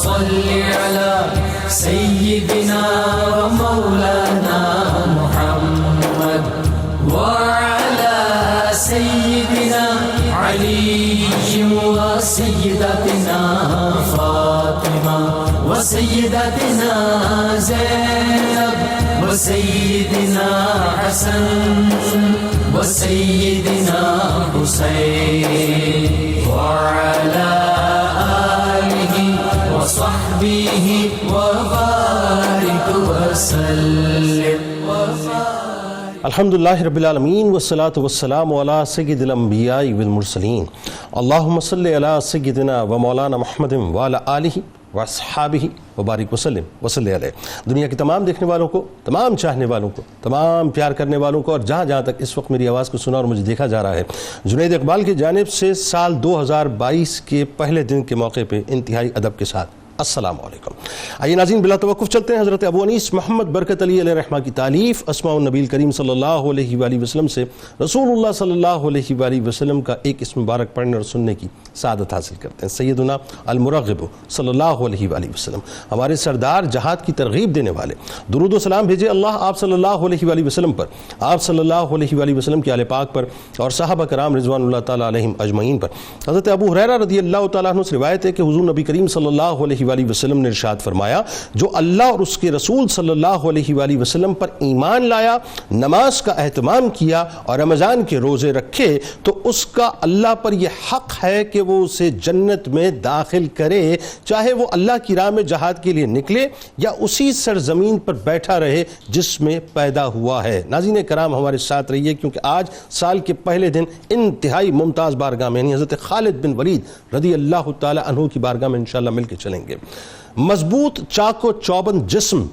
صل على سيدنا ومولانا محمد وعلى سيدنا علي وسيدتنا فاطمة وسيدتنا زينب وسيدنا حسن وسيدنا حسين وعلى آله وصحبه وبارك وسلم. الحمدللہ رب العالمین والصلاة والسلام علی سید الانبیاء والمرسلین. اللہم صلی علی سیدنا و مولانا محمد وعلی آلہ واصحابہ وبارک وسلم وصلی علیہ. دنیا کے تمام دیکھنے والوں کو، تمام چاہنے والوں کو، تمام پیار کرنے والوں کو، اور جہاں جہاں تک اس وقت میری آواز کو سنا اور مجھے دیکھا جا رہا ہے، جنید اقبال کی جانب سے سال 2022 کے پہلے دن کے موقع پہ انتہائی ادب کے ساتھ السلام علیکم. آئیے ناظرین بلا توقف چلتے ہیں حضرت ابو انیس محمد برکت علی علیہ رحمہ کی تالیف اسماء النبی الکریم صلی اللہ علیہ وآلہ وسلم سے رسول اللہ صلی اللہ علیہ وآلہ وسلم کا ایک اسم مبارک پڑھنے اور سننے کی سعادت حاصل کرتے ہیں. سیدنا المرغب صلی اللہ علیہ وآلہ وسلم، ہمارے سردار، جہاد کی ترغیب دینے والے، درود و سلام بھیجے اللہ آپ صلی اللہ علیہ وآلہ وسلم پر، آپ صلی اللہ علیہ وآلہ وسلم کے آل پاک پر اور صحابہ کرام رضوان اللہ تعالیٰ علیہم اجمعین پر. حضرت ابو ہریرہ رضی اللہ تعالیٰ عنہ سے روایت ہے کہ حضور نبی کریم صلی اللہ علیہ وآلہ وسلم نے ارشاد فرمایا، جو اللہ اور اس کے رسول صلی اللہ علیہ وآلہ وسلم پر ایمان لایا، نماز کا اہتمام کیا اور رمضان کے روزے رکھے، تو اس کا اللہ پر یہ حق ہے کہ وہ اسے جنت میں داخل کرے، چاہے وہ اللہ کی راہ میں جہاد کے لیے نکلے یا اسی سرزمین پر بیٹھا رہے جس میں پیدا ہوا ہے. ناظرین کرام ہمارے ساتھ رہیے، کیونکہ آج سال کے پہلے دن انتہائی ممتاز بارگاہ میں یعنی حضرت خالد بن ولید رضی اللہ تعالی عنہ کی بارگاہ میں انشاءاللہ مل کے چلیں گے. مضبوط چاق و چوبند جسم،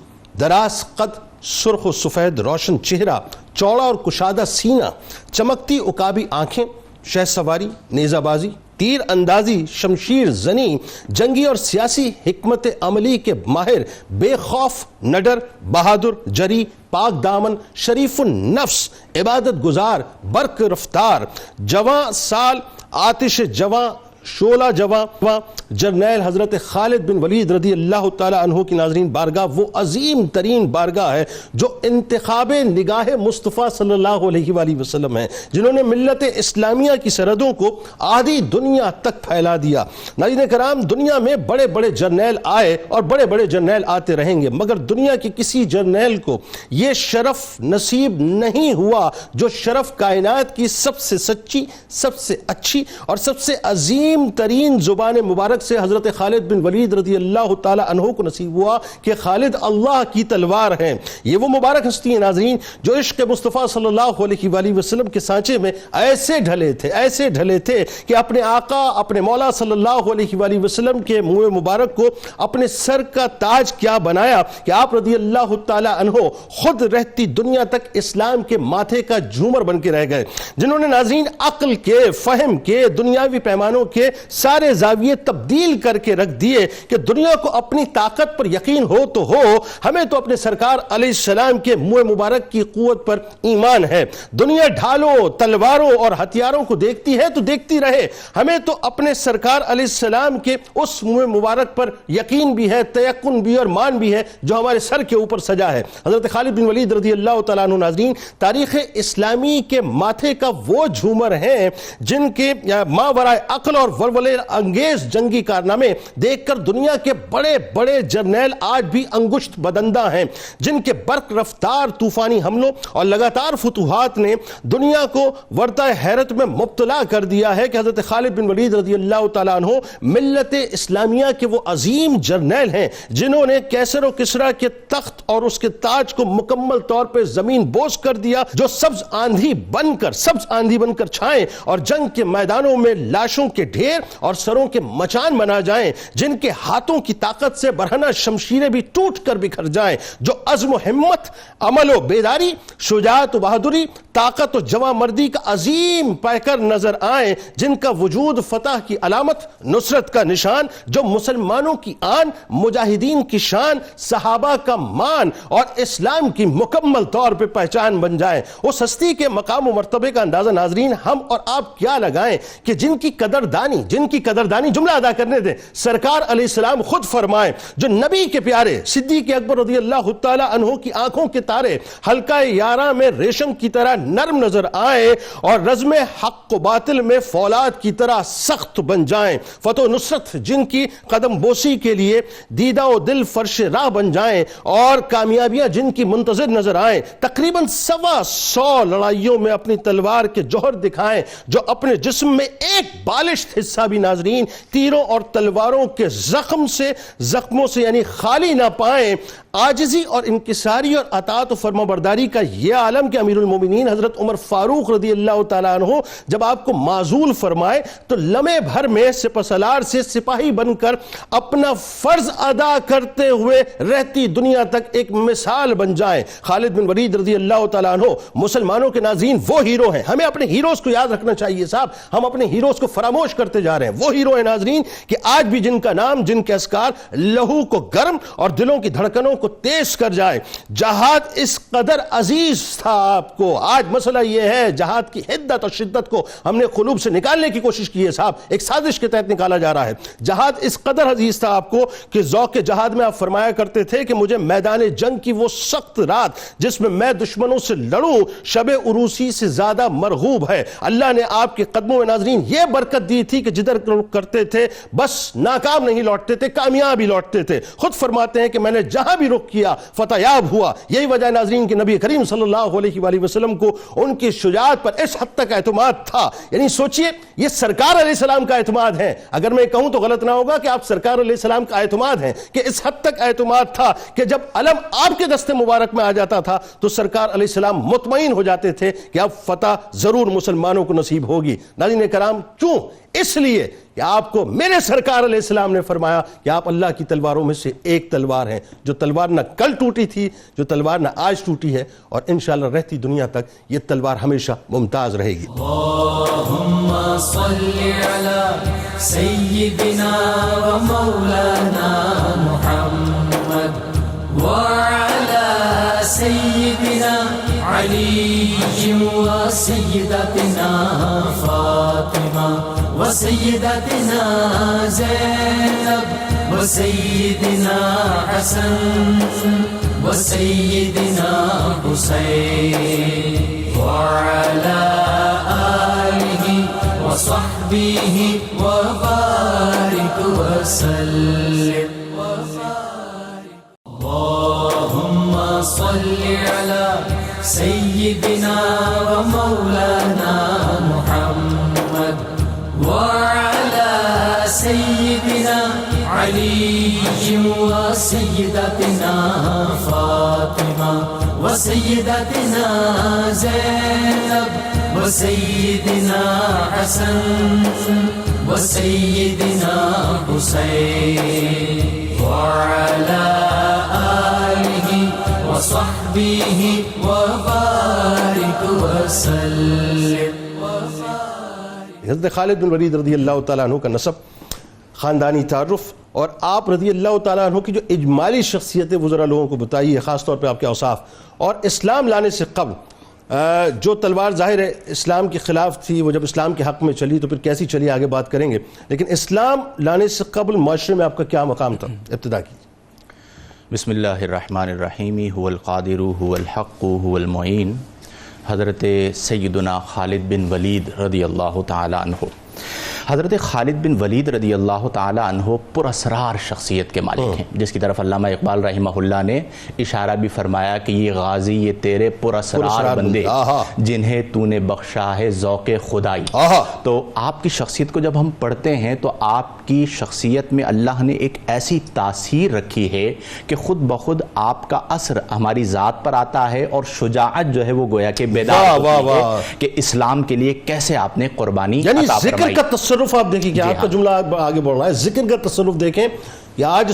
دراز قد، سرخ و سفید روشن چہرہ، چوڑا اور کشادہ سینہ، چمکتی عقابی آنکھیں، شہ سواری، نیزہ بازی، تیر اندازی، شمشیر زنی، جنگی اور سیاسی حکمت عملی کے ماہر، بے خوف نڈر، بہادر جری، پاک دامن، شریف النفس، عبادت گزار، برق رفتار، جواں سال، آتش جواں، شعلہ جواں، جرنیل حضرت خالد بن ولید رضی اللہ تعالی عنہ کی ناظرین بارگاہ وہ عظیم ترین بارگاہ ہے جو انتخاب نگاہ مصطفیٰ صلی اللہ علیہ وآلہ وسلم ہے، جنہوں نے ملت اسلامیہ کی سرحدوں کو آدھی دنیا تک پھیلا دیا. ناظرین کرام، دنیا میں بڑے بڑے جرنیل آئے اور بڑے بڑے جرنیل آتے رہیں گے، مگر دنیا کے کسی جرنیل کو یہ شرف نصیب نہیں ہوا جو شرف کائنات کی سب سے سچی، سب سے اچھی اور سب سے عظیم ترین زبان مبارک سے حضرت خالد بن ولید رضی اللہ تعالی عنہ کو نصیب ہوا کہ خالد اللہ کی تلوار ہیں. یہ وہ مبارک ہستی ہیں ناظرین جو عشق مصطفیٰ صلی اللہ علیہ وآلہ وسلم کے سانچے میں ایسے ڈھلے تھے کہ اپنے آقا، اپنے مولا صلی اللہ علیہ وآلہ وسلم کے منہ مبارک کو اپنے سر کا تاج کیا بنایا کہ آپ رضی اللہ تعالی عنہ خود رہتی دنیا تک اسلام کے ماتھے کا جھومر بن کے رہ گئے، جنہوں نے ناظرین عقل کے، فہم کے، دنیاوی پیمانوں کے سارے زاویے تبدیل کر کے رکھ دیے کہ دنیا کو اپنی طاقت پر یقین ہو تو ہو، ہمیں تو اپنے سرکار علیہ السلام کے منہ مبارک کی قوت پر ایمان ہے. دنیا ڈھالوں، تلواروں اور ہتھیاروں کو دیکھتی ہے تو دیکھتی رہے، ہمیں تو اپنے سرکار علیہ السلام کے اس منہ مبارک پر یقین بھی ہے، تیقن بھی اور مان بھی ہے جو ہمارے سر کے اوپر سجا ہے. حضرت خالد بن ولید رضی اللہ تعالیٰ عنہ ناظرین تاریخ اسلامی کے ماتھے کا وہ جھومر ہیں جن کے ماورائے عقل اور ولولے انگیز جنگی کارنامے دیکھ کر دنیا کے بڑے بڑے جرنیل آج بھی انگشت بدندہ ہیں، جن کے برق رفتار طوفانی حملوں اور لگاتار فتوحات نے دنیا کو ورطہ حیرت میں مبتلا کر دیا ہے کہ حضرت خالد بن ولید رضی اللہ تعالیٰ عنہ ملت اسلامیہ کے وہ عظیم جرنیل ہیں جنہوں نے کیسر و کسریٰ کے تخت اور اس کے تاج کو مکمل طور پر زمین بوس کر دیا، جو سبز آندھی بن کر چھائیں اور جنگ کے میدانوں میں لاشوں کے ڈھیر اور سروں کے مچان بنا جائیں، جن کے ہاتھوں کی طاقت سے برہنہ شمشیریں بھی ٹوٹ کر بکھر جائیں، جو عزم و ہمت، عمل و بیداری، شجاعت و بہادری، طاقت و جواں مردی کا عظیم پیکر نظر آئیں، جن کا وجود فتح کی علامت، نصرت کا نشان، جو مسلمانوں کی آن، مجاہدین کی شان، صحابہ کا مان اور اسلام کی مکمل طور پہ پہچان بن جائیں۔ اس ہستی کے مقام و مرتبے کا اندازہ ناظرین ہم اور آپ کیا لگائیں کہ جن کی قدردانی جملہ ادا کرنے دیں، سرکار علیہ السلام خود فرمائیں، جو نبی کے پیارے صدیق اکبر رضی اللہ تعالی عنہ کی آنکھوں کے تارے حلقہ یارہ میں ریشم کی طرح نرم نظر آئیں اور رزم حق و باطل میں فولاد کی طرح سخت بن جائیں، فتح و نصرت جن کی قدم بوسی کے لیے دیدہ و دل فرش راہ بن جائیں اور کامیابیاں جن کی منتظر نظر آئیں، تقریباً 125 لڑائیوں میں اپنی تلوار کے جوہر دکھائیں، جو اپنے جسم میں ایک بالشت حصہ بھی ناظرین تیروں اور تلواروں کے زخموں سے یعنی خالی نہ پائیں، عاجزی اور انکساری اور اطاعت و فرمانبرداری کا یہ عالم کہ امیر المومنین حضرت عمر فاروق رضی اللہ تعالیٰ عنہ جب آپ کو معزول فرمائے تو لمحے بھر میں سپاسالار سے سپاہی بن کر اپنا فرض ادا کرتے ہوئے رہتی دنیا تک ایک مثال بن جائیں۔ خالد بن ولید رضی اللہ تعالیٰ عنہ مسلمانوں کے ناظرین وہ ہیرو ہیں، ہمیں اپنے ہیروز کو یاد رکھنا چاہیے صاحب، ہم اپنے ہیروز کو فراموش کرتے جا رہے ہیں۔ وہ ہیرو ہیں ناظرین کہ آج بھی جن کا نام، جن کے اذکار لہو کو گرم اور دلوں کی دھڑکنوں کو تیز کر جائے۔ جہاد اس قدر عزیز تھا آپ کو، آج مسئلہ یہ ہے جہاد کی حدت اور شدت کو ہم نے قلوب سے نکالنے کی کوشش کی ہے صاحب، ایک سازش کے تحت نکالا جا رہا ہے۔ جہاد اس قدر عزیز تھا آپ کو کہ ذوق جہاد میں آپ فرمایا کرتے تھے کہ مجھے میدان جنگ کی وہ سخت رات جس میں میں دشمنوں سے لڑوں شب عروسی سے زیادہ مرغوب ہے۔ اللہ نے آپ کے قدموں میں ناظرین یہ برکت دی تھی کہ جدھر کرتے تھے بس ناکام نہیں لوٹتے تھے، کامیاب ہی لوٹتے تھے۔ خود فرماتے ہیں کہ میں نے جہاں بھی رخ کیا فتح یاب ہوا۔ یہی وجہ ناظرین کہ نبی کریم صلی اللہ علیہ وآلہ وسلم کو ان کی شجاعت پر اس حد تک اعتماد تھا، یعنی سوچئے یہ سرکار علیہ السلام کا اعتماد ہے، اگر میں کہوں تو غلط نہ ہوگا کہ آپ سرکار علیہ السلام کا اعتماد ہیں کہ اس حد تک اعتماد تھا کہ جب علم آپ کے دست مبارک میں آ جاتا تھا تو سرکار علیہ السلام مطمئن ہو جاتے تھے کہ اب فتح ضرور مسلمانوں کو نصیب ہوگی۔ ناظرین کرام کیوں؟ اس لیے کہ آپ کو میرے سرکار علیہ السلام نے فرمایا کہ آپ اللہ کی تلواروں میں سے ایک تلوار ہیں، جو تلوار نہ کل ٹوٹی تھی، جو تلوار نہ آج ٹوٹی ہے، اور انشاءاللہ رہتی دنیا تک یہ تلوار ہمیشہ ممتاز رہے گی۔ اللہم صلی علی سیدنا و مولانا محمد وعلی سیدنا علی و سیدتنا فاطمہ و سیدتنا زینب و سیدنا حسن و سیدنا حسین وعلی آلہ وصحبہ وبارک وسلم۔ اللہم صلی علی سیدنا و مولانا محمد وعلی سیدنا علی و سیدتنا فاطمہ و سیدتنا زینب و سیدنا حسن و سیدنا حسین وعلی آلہ وصحبہ وبارک وسلم۔ حضرت خالد بن ولید رضی اللہ تعالیٰ عنہ کا نسب، خاندانی تعارف اور آپ رضی اللہ تعالیٰ عنہ کی جو اجمالی شخصیت ہے وہ ذرا لوگوں کو بتائیے، خاص طور پہ آپ کے اوصاف، اور اسلام لانے سے قبل جو تلوار ظاہر ہے اسلام کے خلاف تھی، وہ جب اسلام کے حق میں چلی تو پھر کیسی چلی آگے بات کریں گے، لیکن اسلام لانے سے قبل معاشرے میں آپ کا کیا مقام تھا؟ ابتدا کی۔ بسم اللہ الرحمن الرحیم، هو القادر هو الحق هو المعین۔ حضرت سیدنا خالد بن ولید رضی اللہ تعالی عنہ، حضرت خالد بن ولید رضی اللہ تعالی عنہ پر اسرار شخصیت کے مالک ہیں، جس کی طرف علامہ اقبال رحمہ اللہ نے اشارہ بھی فرمایا کہ یہ غازی یہ تیرے پر اسرار بندے جنہیں تو نے بخشا ہے ذوق خدائی۔ تو آپ کی شخصیت کو جب ہم پڑھتے ہیں تو آپ کی شخصیت میں اللہ نے ایک ایسی تاثیر رکھی ہے کہ خود بخود آپ کا اثر ہماری ذات پر آتا ہے، اور شجاعت جو ہے وہ گویا کہ بیدار ہوتی ہے کہ اسلام کے لیے کیسے آپ نے قربانی عطا فرمائی۔ ذکر کا تصرف آپ دیکھیں کہ آپ کا جملہ آگے بڑھ رہا ہے، ذکر کا تصرف دیکھیں کہ آج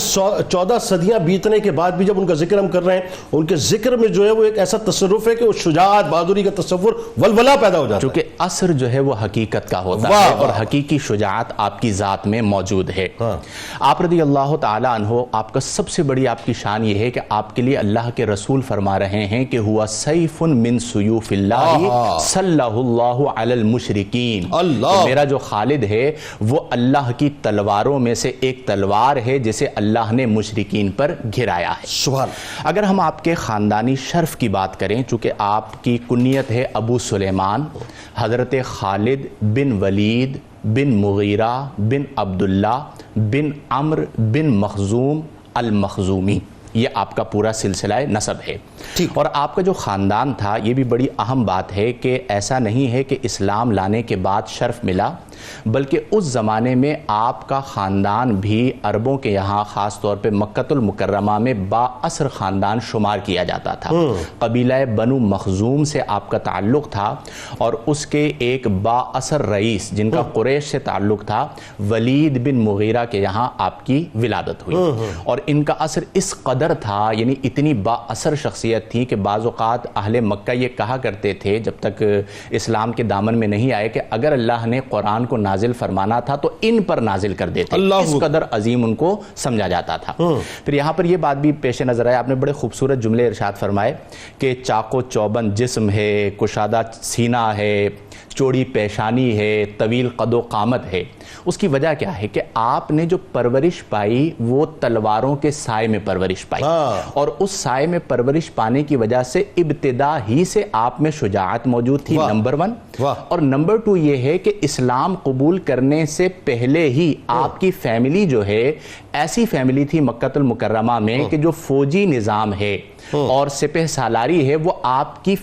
14 صدیاں بیتنے کے بعد بھی جب ان کا ذکر ہم کر رہے ہیں، ان کے ذکر میں جو ہے وہ ایک ایسا تصرف ہے کہ وہ شجاعت، بہادری کا تصور، ولولہ پیدا ہو جاتا ہے. چونکہ اثر جو ہے وہ حقیقت کا ہوتا ہے اور حقیقی شجاعت آپ کی ذات میں موجود ہے. آپ رضی اللہ تعالی عنہ، آپ کا سب سے بڑی آپ کی شان یہ ہے کہ آپ کے لیے اللہ کے رسول فرما رہے ہیں کہ ہوا سیف من سیوف اللہ صلی اللہ علی المشرکین. میرا جو خالد ہے وہ اللہ کی تلواروں میں سے ایک تلوار ہے جسے اللہ نے مشرکین پر گھرایا ہے. سبحان. اگر ہم آپ کے خاندانی شرف کی بات کریں، چونکہ آپ کی کنیت ہے ابو سلیمان، حضرت خالد بن ولید بن مغیرہ بن عبداللہ بن عمرو بن مخزوم المخزومی، یہ آپ کا پورا سلسلہ نسب ہے. اور آپ کا جو خاندان تھا، یہ بھی بڑی اہم بات ہے کہ ایسا نہیں ہے کہ اسلام لانے کے بعد شرف ملا، بلکہ اس زمانے میں آپ کا خاندان بھی عربوں کے یہاں خاص طور پہ مکۃ المکرمہ میں با اثر خاندان شمار کیا جاتا تھا. قبیلہ بنو مخزوم سے آپ کا تعلق تھا اور اس کے ایک با اثر رئیس جن کا قریش سے تعلق تھا، ولید بن مغیرہ کے یہاں آپ کی ولادت ہوئی. اور ان کا اثر اس قدر تھا، یعنی اتنی با اثر شخصیت تھی کہ بعض اوقات اہل مکہ یہ کہا کرتے تھے جب تک اسلام کے دامن میں نہیں آئے کہ اگر اللہ نے قرآن کو نازل فرمانا تھا تو ان پر نازل کر دیتے. اس قدر عظیم ان کو سمجھا جاتا تھا. پھر یہاں پر یہ بات بھی پیش نظر آئے، آپ نے بڑے خوبصورت جملے ارشاد فرمائے کہ چاق و چوبند جسم ہے، کشادہ سینہ ہے، چوڑی پیشانی ہے، طویل قد و قامت ہے. اس کی وجہ کیا ہے کہ آپ نے جو پرورش پائی وہ تلواروں کے سائے میں پرورش پائی، اور اس سائے میں پرورش پانے کی وجہ سے ابتدا ہی سے آپ میں شجاعت موجود تھی، نمبر 1. اور نمبر 2 یہ ہے کہ اسلام قبول کرنے سے پہلے ہی آپ کی فیملی جو ہے ایسی فیملی تھی مکۃ المکرمہ میں کہ جو فوجی نظام ہے اور سپہ سالاری ہے وہ آپ کی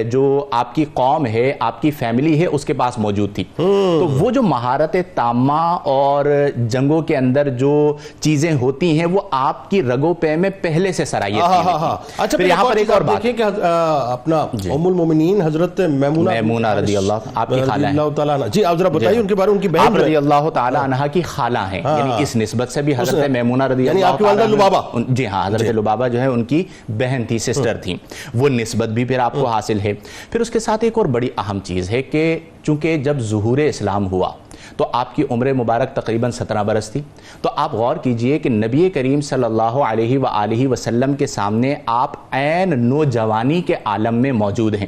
جو آپ کی قوم ہے، آپ کی فیملی ہے، اس کے پاس موجود تھی. تو وہ جو مہارت تامہ اور جنگوں کے اندر جو چیزیں ہوتی ہیں وہ آپ کی رگو پے میں پہلے سے سرائیت تھی. اچھا، پھر یہاں پر ایک اور بات دیکھیں کہ اپنا ام المومنین حضرت میمونہ رضی اللہ آپ کی خالہ ہیں. جی آپ ذرا بتائیے ان کے بارے میں. ان کی بہن آپ رضی اللہ تعالی عنہ کی خالہ ہیں، یعنی اس نسبت سے بھی حضرت میمونہ رضی اللہ آپ کی والدہ لبابہ. جی ہاں، حضرت لبابہ جو ہے ان کی بہن تھی، سسٹر تھی. وہ نسبت بھی پھر آپ کو حاصل ہے. پھر اس کے ساتھ ایک اور بڑی اہم چیز ہے کہ چونکہ جب ظہور اسلام ہوا تو آپ کی عمر مبارک تقریباً 17 برس تھی. تو آپ غور کیجئے کہ نبی کریم صلی اللہ علیہ وآلہ وسلم کے سامنے آپ عین نوجوانی کے عالم میں موجود ہیں.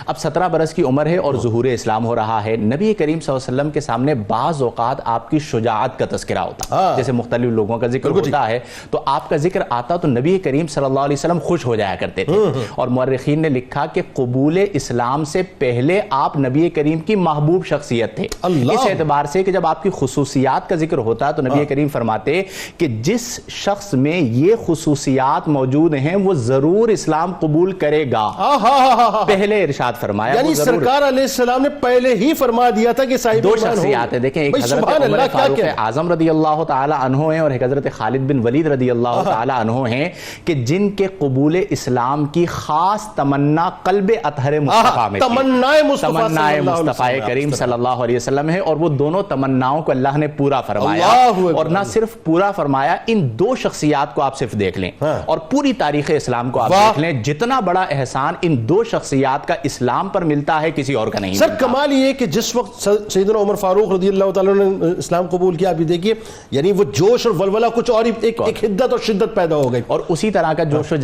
اب 17 برس کی عمر ہے اور ظہور اسلام ہو رہا ہے. نبی کریم صلی اللہ علیہ وسلم کے سامنے بعض اوقات آپ کی شجاعت کا تذکرہ ہوتا، جیسے مختلف لوگوں کا ذکر ہوتا ہے تو آپ کا ذکر آتا تو نبی کریم صلی اللہ علیہ وسلم خوش ہو جایا کرتے تھے. اور مورخین نے لکھا کہ قبول اسلام سے پہلے آپ نبی کریم کی محبوب شخصیت تھے. اس اعتبار سے کہ جب آپ کی خصوصیات کا ذکر ہوتا تو نبی کریم فرماتے کہ جس شخص میں یہ خصوصیات موجود ہیں وہ ضرور اسلام قبول کرے گا. پہلے ارشاد فرمایا، یعنی سرکار علیہ السلام نے پہلے ہی فرما دیا تھا کہ صاحب دو شخصیات ہیں. دیکھیں، ایک حضرت عمر فاروق اعظم رضی اللہ تعالی عنہ ہیں اور ایک حضرت خالد بن ولید رضی اللہ تعالی عنہ ہیں کہ جن کے قبول اسلام کی خاص تمنا قلب اطہر مصطفیٰ میں تمنائے مصطفیٰ کریم صلی اللہ علیہ وسلم ہے. اور وہ دونوں تمناؤں کو اللہ نے پورا فرمایا. اور نہ صرف پورا فرمایا، ان دو شخصیات کو آپ صرف دیکھ لیں اور پوری تاریخ اسلام کو آپ دیکھ لیں، جتنا بڑا احسان ان دو شخصیات کا اسلام پر ملتا ہے کسی اور کا نہیں. سر کمال یہ کہ جس وقت سیدنا عمر فاروق رضی اللہ تعالیٰ نے اسلام قبول کیا، ابھی دیکھیے یعنی وہ جوش اور ولولہ کچھ اور ایک حدت اور شدت پیدا ہو گئی. اور اسی طرح کا جوش و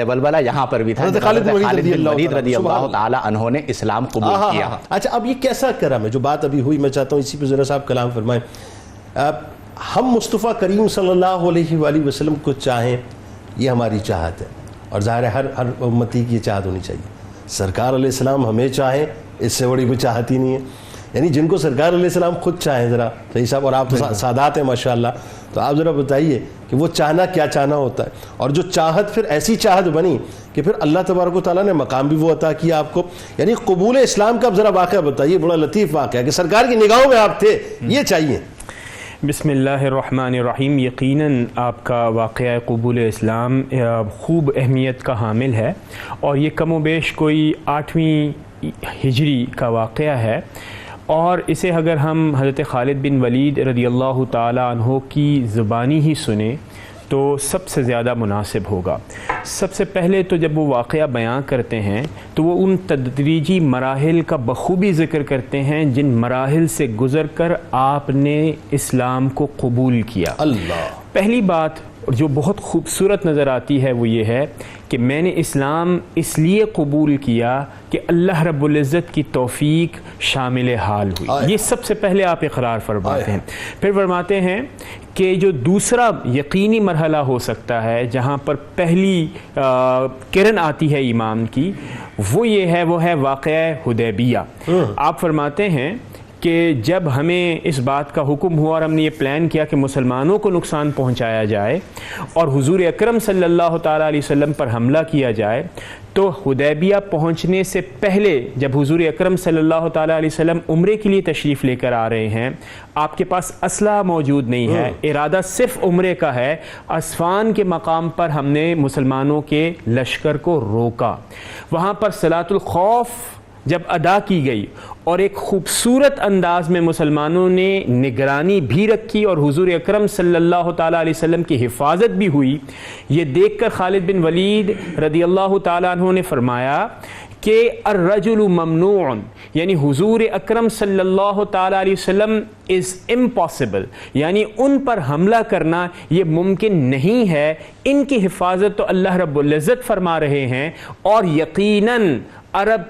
ولولہ یہاں پر بھی تھا. خالد بن ولید رضی اللہ تعالی عنہ نے اسلام قبول کیا. اچھا، اب یہ کیسا کرم ہے جو بات ابھی ہوئی، میں چاہتا ہوں اسی پہ ذرا صاحب کلام فرمائیں. ہم مصطفیٰ کریم صلی اللہ علیہ وآلہ وسلم کو چاہیں، یہ ہماری چاہت ہے اور ظاہر ہے ہر امتی کی یہ چاہت ہونی چاہیے. سرکار علیہ السلام ہمیں چاہیں، اس سے بڑی کوئی چاہت ہی نہیں ہے. یعنی جن کو سرکار علیہ السلام خود چاہیں، ذرا صحیح صاحب، اور آپ تو سادات ہیں ماشاءاللہ، تو آپ ذرا بتائیے کہ وہ چاہنا کیا چاہنا ہوتا ہے، اور جو چاہت پھر ایسی چاہت بنی کہ پھر اللہ تبارک و تعالیٰ نے مقام بھی وہ عطا کیا آپ کو. یعنی قبول اسلام کا اب ذرا واقعہ بتائیے، بڑا لطیف واقعہ کہ سرکار کی نگاہوں میں آپ تھے، یہ چاہیے. بسم اللہ الرحمن الرحیم. یقیناً آپ کا واقعہ قبول اسلام خوب اہمیت کا حامل ہے اور یہ کم و بیش کوئی 8ویں ہجری کا واقعہ ہے. اور اسے اگر ہم حضرت خالد بن ولید رضی اللہ تعالیٰ عنہ کی زبانی ہی سنیں تو سب سے زیادہ مناسب ہوگا۔ سب سے پہلے تو جب وہ واقعہ بیان کرتے ہیں تو وہ ان تدریجی مراحل کا بخوبی ذکر کرتے ہیں جن مراحل سے گزر کر آپ نے اسلام کو قبول کیا۔ اللہ، پہلی بات جو بہت خوبصورت نظر آتی ہے وہ یہ ہے کہ میں نے اسلام اس لیے قبول کیا کہ اللہ رب العزت کی توفیق شامل حال ہوئی۔ یہ سب سے پہلے آپ اقرار فرماتے ہیں۔ پھر فرماتے ہیں کہ جو دوسرا یقینی مرحلہ ہو سکتا ہے جہاں پر پہلی کرن آتی ہے ایمان کی، وہ ہے واقعہ حدیبیہ۔ آپ فرماتے ہیں کہ جب ہمیں اس بات کا حکم ہوا اور ہم نے یہ پلان کیا کہ مسلمانوں کو نقصان پہنچایا جائے اور حضور اکرم صلی اللہ تعالیٰ علیہ وسلم پر حملہ کیا جائے، تو حدیبیہ پہنچنے سے پہلے جب حضور اکرم صلی اللہ تعالیٰ علیہ وسلم عمرے کے لیے تشریف لے کر آ رہے ہیں، آپ کے پاس اسلحہ موجود نہیں ہے، ارادہ صرف عمرے کا ہے۔ اسفان کے مقام پر ہم نے مسلمانوں کے لشکر کو روکا، وہاں پر صلاۃ الخوف جب ادا کی گئی اور ایک خوبصورت انداز میں مسلمانوں نے نگرانی بھی رکھی اور حضور اکرم صلی اللہ تعالیٰ علیہ وسلم کی حفاظت بھی ہوئی، یہ دیکھ کر خالد بن ولید رضی اللہ تعالیٰ عنہ نے فرمایا کہ الرجل ممنوع، یعنی حضور اکرم صلی اللہ تعالیٰ علیہ وسلم از امپاسبل، یعنی ان پر حملہ کرنا یہ ممکن نہیں ہے، ان کی حفاظت تو اللہ رب العزت فرما رہے ہیں، اور یقیناً عرب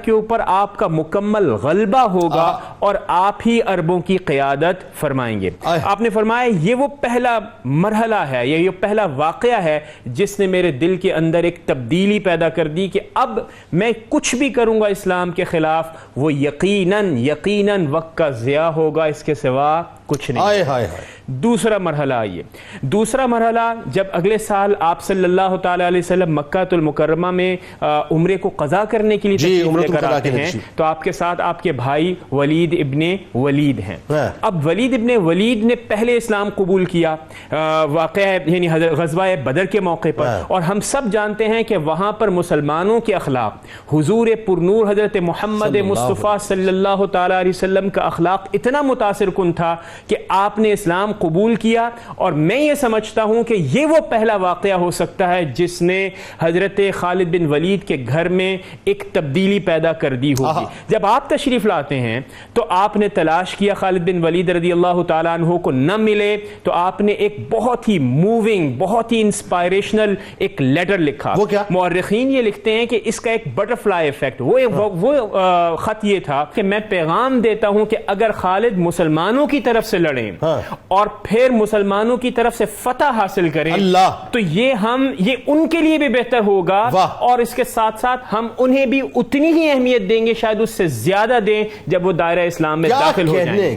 کے اوپر آپ کا مکمل غلبہ ہوگا اور آپ ہی عربوں کی قیادت فرمائیں گے۔ آپ نے فرمایا یہ وہ پہلا مرحلہ ہے، یہ پہلا واقعہ ہے جس نے میرے دل کے اندر ایک تبدیلی پیدا کر دی کہ اب میں کچھ بھی کروں گا اسلام کے خلاف وہ یقیناً وقت کا ضیاع ہوگا، اس کے سوا کچھ نہیں۔ دوسرا مرحلہ آئیے، دوسرا مرحلہ جب اگلے سال آپ صلی اللہ تعالیٰ علیہ وسلم مکہ المکرمہ میں عمرے کو قضا کرنے کے لیے تشریف لے کر آتے ہیں تو آپ کے ساتھ آپ کے بھائی ولید ابن ولید ہیں۔ اب ولید ابن ولید نے پہلے اسلام قبول کیا واقعہ یعنی غزوہ بدر کے موقع پر، اور ہم سب جانتے ہیں کہ وہاں پر مسلمانوں کے اخلاق، حضور پرنور حضرت محمد مصطفیٰ صلی اللہ تعالیٰ علیہ وسلم کا اخلاق اتنا متاثر کن تھا کہ آپ نے اسلام قبول کیا، اور میں یہ سمجھتا ہوں کہ یہ وہ پہلا واقعہ ہو سکتا ہے جس نے حضرت خالد بن ولید کے گھر میں ایک تبدیلی پیدا کر دی ہوگی۔ جب آپ تشریف لاتے ہیں تو آپ نے تلاش کیا خالد بن ولید رضی اللہ تعالیٰ عنہ کو، نہ ملے تو آپ نے ایک بہت ہی موونگ، بہت ہی انسپائریشنل ایک لیٹر لکھا۔ وہ کیا؟ مورخین یہ لکھتے ہیں کہ اس کا ایک بٹرفلائی ایفیکٹ، وہ خط یہ تھا کہ میں پیغام دیتا ہوں کہ اگر خالد مسلمانوں کی طرف سے لڑیں اور پھر مسلمانوں کی طرف سے فتح حاصل کریں تو یہ ان کے لیے بھی بہتر ہوگا، اور اس کے ساتھ ساتھ ہم انہیں بھی اتنی ہی اہمیت دیں گے، شاید اس سے زیادہ دیں جب وہ دائرہ اسلام میں داخل ہو جائیں۔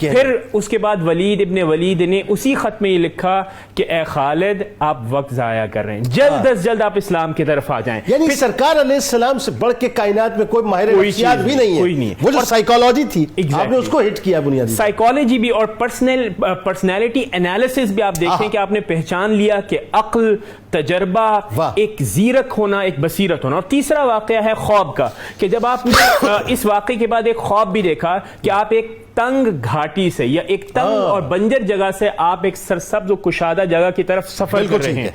پھر اس کے بعد ولید ابن ولید نے اسی خط میں یہ لکھا کہ اے خالد آپ وقت ضائع کر رہے ہیں، جلد از جلد آپ اسلام کی طرف آ جائیں۔ یعنی سرکار علیہ السلام سے بڑھ کے کائنات میں کوئی ماہر نفسیات بھی نہیں ہے، وہ جو سائیکالوجی تھی آپ نے اس کو ہٹ کیا، بنیادی سائیکالوجی بھی اور پرسنالٹی انالیسس بھی آپ دیکھیں کہ آپ نے پہچان لیا کہ عقل، تجربہ، ایک زیرک ہونا، ایک بصیرت ہونا۔ اور تیسرا واقعہ ہے خواب کا، کہ جب آپ نے اس واقعے کے بعد ایک خواب بھی دیکھا کہ آپ ایک تنگ گھاٹی سے یا ایک تنگ اور بنجر جگہ سے آپ ایک سرسبز و کشادہ جگہ کی طرف سفر کر رہے ہیں۔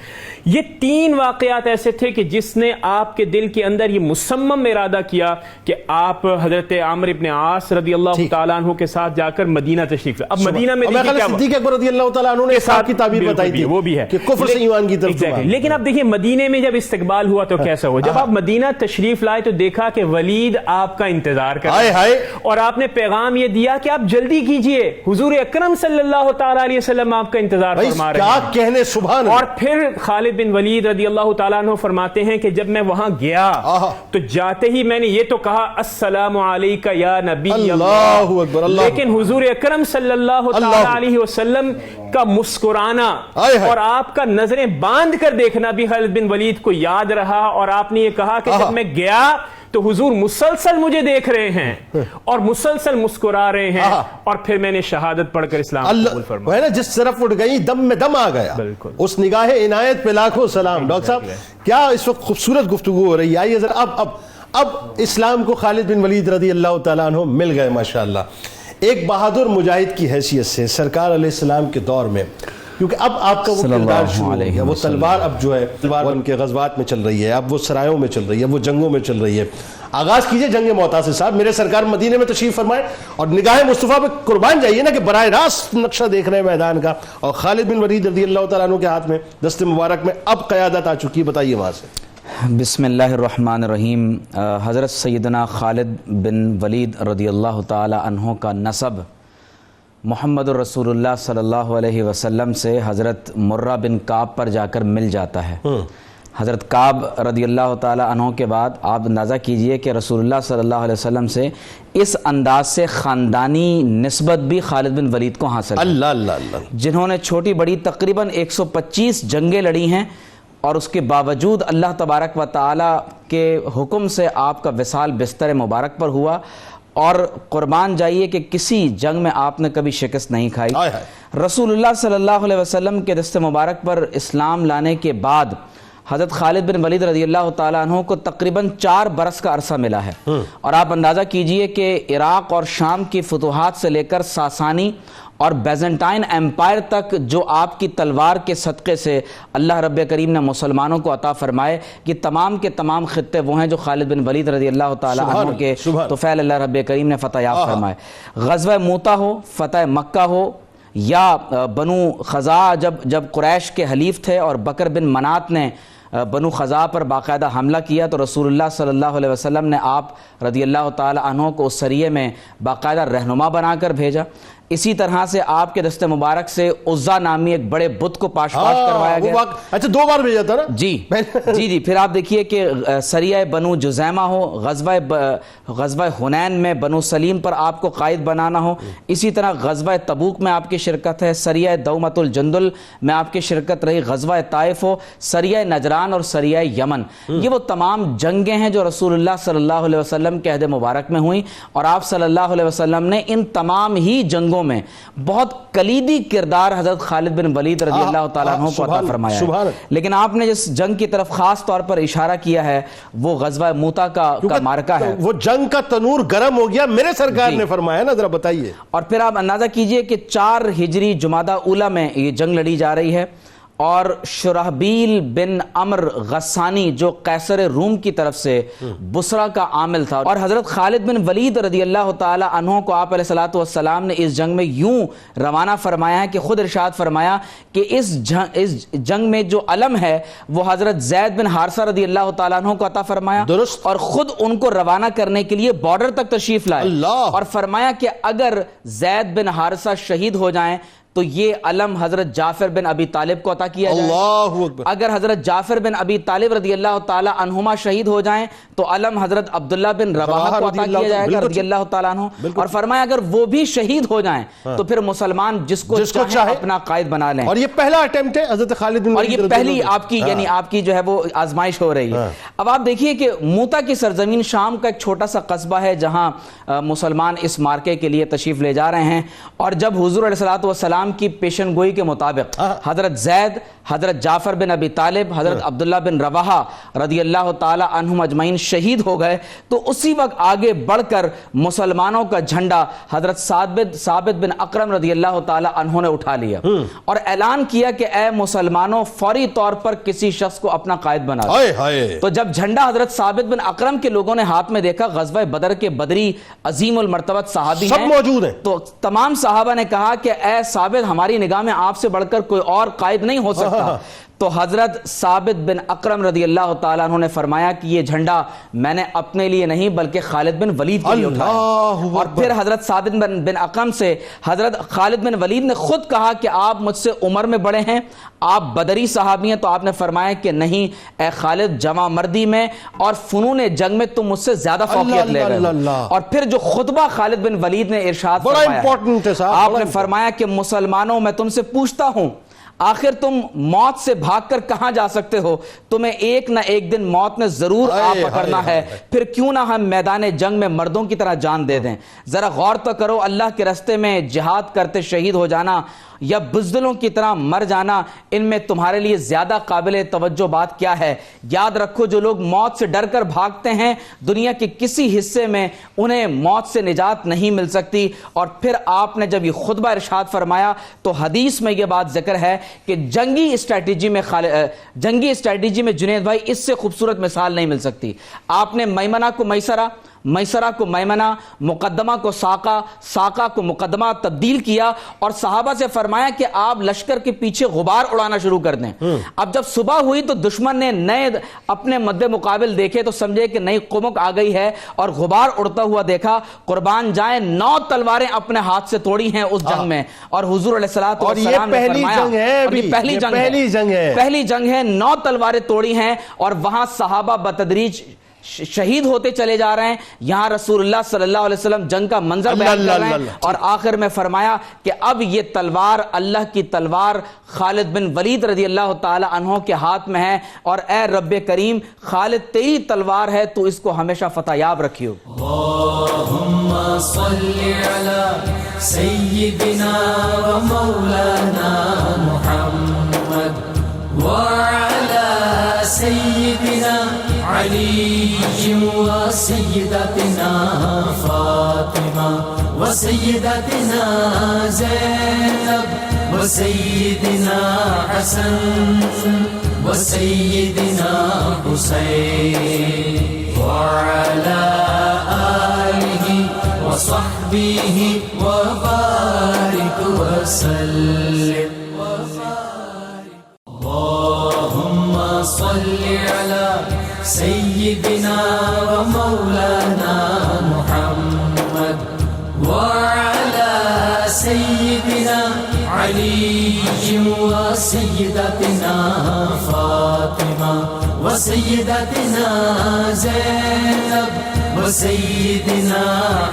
یہ تین واقعات ایسے تھے کہ جس نے آپ کے دل کے اندر یہ مصمم ارادہ کیا کہ آپ حضرت عمرو ابن عاص رضی اللہ تعالیٰ عنہ کے ساتھ جا کر مدینہ تشریف لائے۔ اب مدینہ میں صدیق اکبر رضی اللہ تعالیٰ عنہ نے ساتھ کی تعبیر بتائی تھی، وہ بھی ہے کہ کفر سے ایمان کی طرف۔ لیکن اب دیکھیں مدینے میں جب استقبال ہوا تو کیسا ہوا؟ جب آپ مدینہ تشریف لائے تو دیکھا کہ ولید آپ کا انتظار کر رہے ہیں، اور آپ نے پیغام یہ دیا کہ آپ جلدی کیجئے، حضور اکرم صلی اللہ تعالیٰ علیہ وسلم آپ کا انتظار فرما رہے ہیں۔ کیا کہنے، سبحان اللہ۔ اور پھر خالد بن ولید رضی اللہ تعالیٰ عنہ فرماتے ہیں کہ جب میں وہاں گیا تو جاتے ہی میں نے یہ تو کہا السلام علیکہ یا نبی اللہ، لیکن حضور اکرم صلی اللہ تعالیٰ علیہ وسلم کا مسکرانا اور آپ کا نظریں باندھ کر دیکھنا بھی خالد بن ولید کو یاد رہا، اور آپ نے یہ کہا کہ جب میں گیا تو حضور مسلسل مجھے دیکھ رہے ہیں اور مسلسل مسکرا رہے ہیں، اور پھر میں نے شہادت پڑھ کر اسلام قبول فرمایا۔ نا جس طرف اٹھ گئی دم میں دم آ گیا، اس نگاہ عنایت پہ لاکھوں سلام۔ ڈاکٹر صاحب کیا اس وقت خوبصورت گفتگو ہو رہی ہے۔ آئیے ذرا اب اب اسلام کو خالد بن ولید رضی اللہ تعالیٰ عنہ مل گئے ماشاءاللہ، ایک بہادر مجاہد کی حیثیت سے سرکار علیہ السلام کے دور میں، کیونکہ اب آپ کا وہ کردار شروع ہو گیا، وہ تلوار اب جو ہے تلوار ان کے غزوات میں چل رہی ہے، اب وہ سرایوں میں چل رہی ہے، وہ جنگوں میں چل رہی ہے۔ آغاز کیجئے جنگ معطا سے صاحب، میرے سرکار مدینے میں تشریف فرمائے اور نگاہ مصطفیٰ پہ قربان جائیے نا کہ براہ راست نقشہ دیکھ رہے ہیں میدان کا، اور خالد بن ولید رضی اللہ تعالیٰ عنہ کے ہاتھ میں دست مبارک میں اب قیادت آ چکی ہے، بتائیے وہاں سے۔ بسم اللہ الرحمن الرحیم۔ حضرت سیدنا خالد بن ولید رضی اللہ تعالی عنہ کا نسب محمد الرسول اللہ صلی اللہ علیہ وسلم سے حضرت مرہ بن کعب پر جا کر مل جاتا ہے۔ حضرت کعب رضی اللہ تعالی عنہ کے بعد آپ اندازہ کیجئے کہ رسول اللہ صلی اللہ علیہ وسلم سے اس انداز سے خاندانی نسبت بھی خالد بن ولید کو حاصل ہے، اللہ اللہ اللہ، جنہوں نے چھوٹی بڑی تقریباً 125 جنگیں لڑی ہیں، اور اس کے باوجود اللہ تبارک و تعالی کے حکم سے آپ کا وصال بستر مبارک پر ہوا، اور قربان جائیے کہ کسی جنگ میں آپ نے کبھی شکست نہیں کھائی۔ رسول اللہ صلی اللہ علیہ وسلم کے دست مبارک پر اسلام لانے کے بعد حضرت خالد بن ولید رضی اللہ تعالیٰ عنہ کو تقریباً 4 برس کا عرصہ ملا ہے، اور آپ اندازہ کیجئے کہ عراق اور شام کی فتوحات سے لے کر ساسانی اور بیزنٹائن ایمپائر تک جو آپ کی تلوار کے صدقے سے اللہ رب کریم نے مسلمانوں کو عطا فرمائے، کہ تمام کے تمام خطے وہ ہیں جو خالد بن ولید رضی اللہ تعالیٰ عنہ کے طفیل اللہ رب کریم نے فتح یاب فرمائے۔ غزوہ موتا ہو، فتح مکہ ہو، یا بنو خزاع جب قریش کے حلیف تھے اور بکر بن منات نے بنو خزاع پر باقاعدہ حملہ کیا، تو رسول اللہ صلی اللہ علیہ وسلم نے آپ رضی اللہ تعالی عنہ کو اس سریے میں باقاعدہ رہنما بنا کر بھیجا۔ اسی طرح سے آپ کے دست مبارک سے عزا نامی ایک بڑے بت کو پاش کروایا گیا۔ اچھا 2 بار بھیجا تھا نا؟ جی پھر آپ دیکھیے کہ سریہ بنو جزیمہ ہو، غزوہ حنین میں بنو سلیم پر آپ کو قائد بنانا ہو، اسی طرح غزوہ تبوک میں آپ کی شرکت ہے، سریہ دومۃ الجندل میں آپ کی شرکت رہی، غزوہ طائف ہو، سریہ نجران اور سریہ یمن، یہ وہ تمام جنگیں ہیں جو رسول اللہ صلی اللہ علیہ وسلم کے عہد مبارک میں ہوئیں، اور آپ صلی اللہ علیہ وسلم نے ان تمام ہی جنگوں میں بہت کلیدی کردار حضرت خالد بن ولید رضی اللہ تعالیٰ عنہ کو عطا فرمایا ہے۔ لیکن آپ نے جس جنگ کی طرف خاص طور پر اشارہ کیا ہے وہ غزوہ موتا کا معرکہ ہے، وہ جنگ کا تنور گرم ہو گیا، میرے سرکار نے فرمایا نا، ذرا بتائیے۔ اور پھر آپ اندازہ کیجئے کہ 4 ہجری جمادی اولی میں یہ جنگ لڑی جا رہی ہے، اور شرحبیل بن عمر غسانی جو قیصر روم کی طرف سے بصرہ کا عامل تھا، اور حضرت خالد بن ولید رضی اللہ تعالی عنہ کو آپ علیہ الصلوۃ والسلام نے اس جنگ میں یوں روانہ فرمایا ہے کہ خود ارشاد فرمایا کہ اس جنگ میں جو علم ہے وہ حضرت زید بن حارثہ رضی اللہ تعالیٰ عنہ کو عطا فرمایا، درست، اور خود ان کو روانہ کرنے کے لیے بارڈر تک تشریف لائے، اور فرمایا کہ اگر زید بن حارثہ شہید ہو جائیں تو یہ علم حضرت جعفر بن ابی طالب کو عطا کیا جائے، اللہ اکبر، اگر حضرت جعفر بن ابی طالب رضی اللہ تعالی عنہما شہید ہو جائیں تو علم حضرت عبداللہ بن رواحہ کو عطا کیا جائے گا رضی اللہ تعالیٰ عنہ، اور فرمایا اگر وہ بھی شہید ہو جائیں تو پھر مسلمان جس کو چاہے اپنا قائد بنا لیں۔ اور یہ پہلا اٹیمپٹ ہے حضرت خالد بن ولید، اور یہ پہلی آپ کی یعنی آپ کی جو ہے وہ آزمائش ہو رہی ہے۔ اب آپ دیکھیے کہ موتا کی سرزمین شام کا ایک چھوٹا سا قصبہ ہے جہاں مسلمان اس مارکے کے لیے تشریف لے جا رہے ہیں، اور جب حضور علیہ الصلوۃ والسلام کی پیشن گوئی کے مطابق حضرت زید، حضرت جعفر بن ابی طالب، حضرت عبداللہ بن رواحہ رضی اللہ تعالی عنہم اجمعین شہید ہو گئے، تو اسی وقت آگے بڑھ کر مسلمانوں کا جھنڈا حضرت ثابت بن اکرم رضی اللہ تعالی عنہ نے اٹھا لیا اور اعلان کیا کہ اے مسلمانوں فوری طور پر کسی شخص کو اپنا قائد بنا لو۔ تو جب جھنڈا حضرت ثابت بن اکرم کے لوگوں نے ہاتھ میں دیکھا، غزوہ بدر کے بدری عظیم المرتبت صحابی سب موجود ہیں، تو تمام صحابہ نے کہا کہ اے ثابت ہماری نگاہ میں آپ سے بڑھ کر کوئی اور قائد نہیں ہو سکتا۔ تو حضرت ثابت بن اکرم رضی اللہ تعالیٰ عنہ نے فرمایا کہ یہ جھنڈا میں نے اپنے لیے نہیں بلکہ خالد بن ولید کے لیے اٹھایا، اور پھر حضرت ثابت بن اکرم سے حضرت خالد بن ولید نے خود کہا کہ آپ مجھ سے عمر میں بڑے ہیں، آپ بدری صحابی ہیں، تو آپ نے فرمایا کہ نہیں اے خالد، جمع مردی میں اور فنون جنگ میں تم مجھ سے زیادہ فوقیت لے گئے۔ اور پھر جو خطبہ خالد بن ولید نے ارشاد فرمایا، آپ نے فرمایا کہ مسلمانوں میں تم سے پوچھتا ہوں آخر تم موت سے بھاگ کر کہاں جا سکتے ہو؟ تمہیں ایک نہ ایک دن موت نے ضرور آ پکڑنا ہے، پھر کیوں نہ ہم میدان جنگ میں مردوں کی طرح جان دے دیں۔ ذرا غور تو کرو، اللہ کے راستے میں جہاد کرتے شہید ہو جانا یا بزدلوں کی طرح مر جانا، ان میں تمہارے لیے زیادہ قابل توجہ بات کیا ہے؟ یاد رکھو جو لوگ موت سے ڈر کر بھاگتے ہیں دنیا کے کسی حصے میں انہیں موت سے نجات نہیں مل سکتی۔ اور پھر آپ نے جب یہ خطبہ ارشاد فرمایا تو حدیث میں یہ بات ذکر ہے کہ جنگی اسٹریٹجی میں جنید بھائی اس سے خوبصورت مثال نہیں مل سکتی۔ آپ نے میمنہ کو میسرہ، میسرہ کو میمنہ، مقدمہ کو ساقہ، ساقہ کو مقدمہ تبدیل کیا اور صحابہ سے فرمایا کہ آپ لشکر کے پیچھے غبار اڑانا شروع کر دیں۔ اب جب صبح ہوئی تو دشمن نے نئے اپنے مد مقابل دیکھے تو سمجھے کہ نئی قمک آ گئی ہے اور غبار اڑتا ہوا دیکھا۔ قربان جائیں 9 تلواریں اپنے ہاتھ سے توڑی ہیں اس جنگ میں، اور حضور علیہ السلام نے فرمایا، اور یہ پہلی جنگ ہے 9 تلواریں توڑی ہیں، اور وہاں صحابہ بتدریج شہید ہوتے چلے جا رہے ہیں۔ یہاں رسول اللہ صلی اللہ علیہ وسلم جنگ کا منظر بیان کر رہے ہیں، اور آخر میں فرمایا کہ اب یہ تلوار اللہ کی تلوار خالد بن ولید رضی اللہ تعالی عنہ کے ہاتھ میں ہے، اور اے رب کریم خالد تیری تلوار ہے، تو اس کو ہمیشہ فتح یاب رکھیو۔ اللہم صلی علی سیدنا و مولانا محمد وعلى سيدنا علي وسيدتنا فاطمة وسيدتنا زينب وسيدنا حسن وسيدنا حسين وعلى آله وصحبه وبارك وسلم۔ اللهم صل على سيدنا ومولانا محمد وعلى سيدنا علي وسيدتنا فاطمة وسيدتنا زينب وسيدنا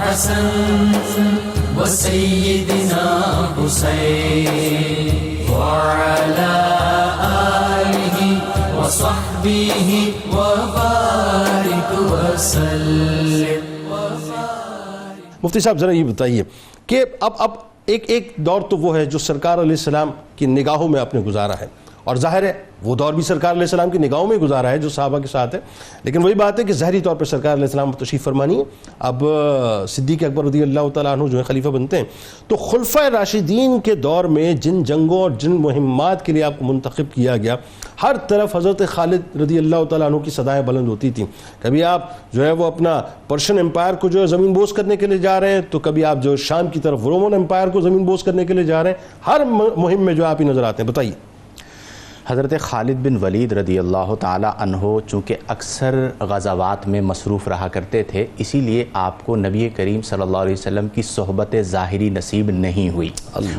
حسن وسيدنا حسين وعلى آله وصحبه وبارك وسلم۔ مفتی صاحب ذرا یہ بتائیے کہ اب ایک دور تو وہ ہے جو سرکار علیہ السلام کی نگاہوں میں آپ نے گزارا ہے، اور ظاہر ہے وہ دور بھی سرکار علیہ السلام کی نگاہوں میں گزارا ہے جو صحابہ کے ساتھ ہے، لیکن وہی بات ہے کہ ظاہری طور پر سرکار علیہ السلام تشریف فرمانی ہے۔ اب صدیق اکبر رضی اللہ تعالیٰ عنہ جو ہے خلیفہ بنتے ہیں، تو خلفۂ راشدین کے دور میں جن جنگوں اور جن مہمات کے لیے آپ کو منتخب کیا گیا، ہر طرف حضرت خالد رضی اللہ تعالیٰ عنہ کی صدائیں بلند ہوتی تھیں۔ کبھی آپ جو ہے وہ اپنا پرشین امپائر کو جو ہے زمین بوس کرنے کے لیے جا رہے ہیں، تو کبھی آپ جو شام کی طرف رومن امپائر کو زمین بوس کرنے کے لیے جا رہے ہیں، ہر مہم میں جو آپ ہی نظر آتے ہیں۔ بتائیے۔ حضرت خالد بن ولید رضی اللہ تعالی عنہ چونکہ اکثر غزوات میں مصروف رہا کرتے تھے، اسی لیے آپ کو نبی کریم صلی اللہ علیہ وسلم کی صحبت ظاہری نصیب نہیں ہوئی،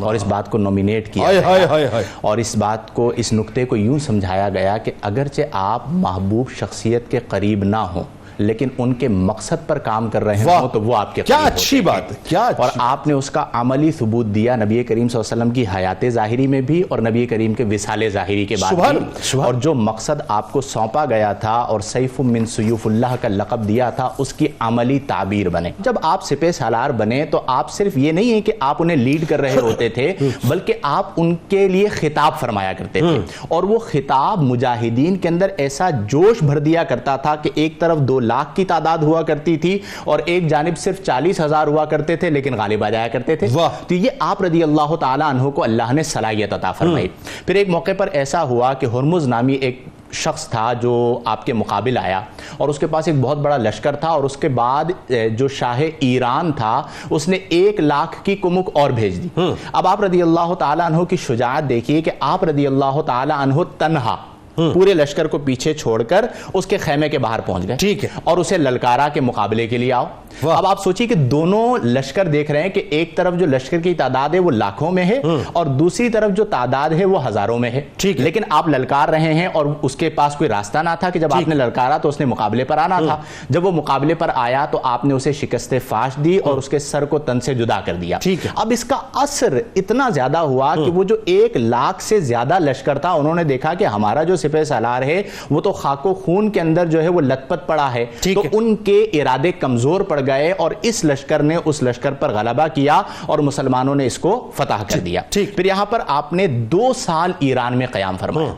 اور اس بات کو نومینیٹ کیا گیا، اور اس بات کو، اس نقطے کو یوں سمجھایا گیا کہ اگرچہ آپ محبوب شخصیت کے قریب نہ ہوں لیکن ان کے مقصد پر کام کر رہے ہوں تو وہ آپ کے کیا اچھی بات ہے، کیا اور آپ نے اس کا عملی ثبوت دیا نبی کریم صلی اللہ علیہ وسلم کی حیات ظاہری میں بھی اور نبی کریم کے وصال ظاہری کے بعد بھی، اور جو مقصد آپ کو سونپا گیا تھا اور سیف من سیوف اللہ کا لقب دیا تھا اس کی عملی تعبیر بنے۔ جب آپ سپہ سالار بنے تو آپ صرف یہ نہیں ہے کہ آپ انہیں لیڈ کر رہے ہوتے تھے بلکہ آپ ان کے لیے خطاب فرمایا کرتے تھے، اور وہ خطاب مجاہدین کے اندر ایسا جوش بھر دیا کرتا تھا کہ ایک طرف 2 لاکھ کی تعداد ہوا کرتی تھی اور ایک جانب صرف 40,000 ہوا کرتے تھے لیکن غالب آ جایا کرتے تھے۔ تو یہ آپ رضی اللہ تعالی عنہ کو اللہ نے صلاحیت عطا فرمائی۔ پھر ایک موقع پر ایسا ہوا کہ ہرمز نامی ایک شخص تھا جو آپ کے مقابل آیا، اور اس کے پاس ایک بہت بڑا لشکر تھا، اور اس کے بعد جو شاہ ایران تھا اس نے 1 لاکھ کی کمک اور بھیج دی۔ اب آپ رضی اللہ تعالی عنہ کی شجاعت دیکھیے کہ آپ رضی اللہ تعالی عنہ تنہا پورے لشکر کو پیچھے چھوڑ کر اس کے خیمے کے باہر پہنچ گئے، ٹھیک ہے، اور اسے للکارا کہ مقابلے کے لیے آؤ۔ اب آپ سوچیے کہ دونوں لشکر دیکھ رہے ہیں کہ ایک طرف جو لشکر کی تعداد ہے وہ لاکھوں میں ہے اور دوسری طرف جو تعداد ہے وہ ہزاروں میں ہے، لیکن آپ للکار رہے ہیں اور اس کے پاس کوئی راستہ نہ تھا کہ جب آپ نے للکارا تو اس نے مقابلے پر آنا تھا۔ جب وہ مقابلے پر آیا تو آپ نے اسے شکست فاش دی اور اس کے سر کو تن سے جدا کر دیا۔ اب اس کا اثر اتنا زیادہ ہوا کہ وہ جو 1 لاکھ سے زیادہ لشکر تھا انہوں نے دیکھا کہ ہمارا جو سپہ سالار ہے وہ تو خاک و خون کے اندر جو ہے وہ لت پت پڑا ہے، تو ان کے ارادے کمزور پڑ گئے اور اس لشکر نے اس لشکر پر غلبہ کیا اور مسلمانوں نے اس کو فتح کر دیا۔ پھر یہاں پر آپ نے 2 سال ایران میں قیام فرمایا،